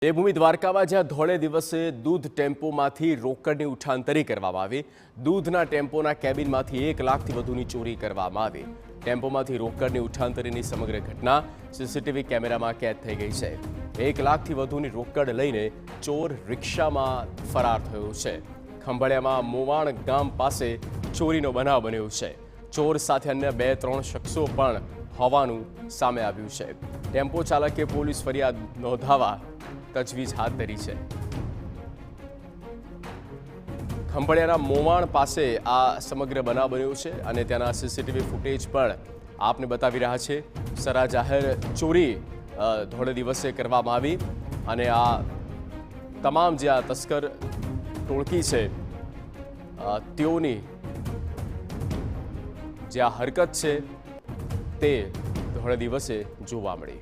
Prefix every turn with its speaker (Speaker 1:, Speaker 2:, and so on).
Speaker 1: દેવભૂમિ દ્વારકામાં જ્યાં ધોળે દિવસે દૂધ ટેમ્પોમાંથી રોકડની ઉઠાંતરી કરવામાં આવી, દૂધના ટેમ્પોના કેબિનમાંથી 1 લાખથી વધુની ચોરી કરવામાં આવી। ટેમ્પોમાંથી રોકડની ઉઠાંતરીની સમગ્ર ઘટના સીસીટીવી કેમેરામાં કેદ થઈ ગઈ છે। 1 લાખથી વધુની રોકડ લઈને ચોર રિક્ષામાં ફરાર થયો છે। ખંભાળિયામાં મોવાણ ગામ પાસે ચોરીનો બનાવ બન્યો છે। ચોર સાથે અન્ય 2-3 શખ્સો પણ હોવાનું સામે આવ્યું છે। ટેમ્પો ચાલકે પોલીસ ફરિયાદ નોંધાવવા તજવીજ હાથ ધરી છે। ખંભાળિયાના મોવાણ પાસે આ સમગ્ર બનાવ બન્યો છે અને ત્યાંના સીસીટીવી ફૂટેજ પણ આપને બતાવી રહ્યા છે। સરા જાહેર ચોરી ધોળે દિવસે કરવામાં આવી અને આ તમામ જે આ તસ્કર ટોળકી છે તેઓની જે આ હરકત છે તે ધોળે દિવસે જોવા મળી।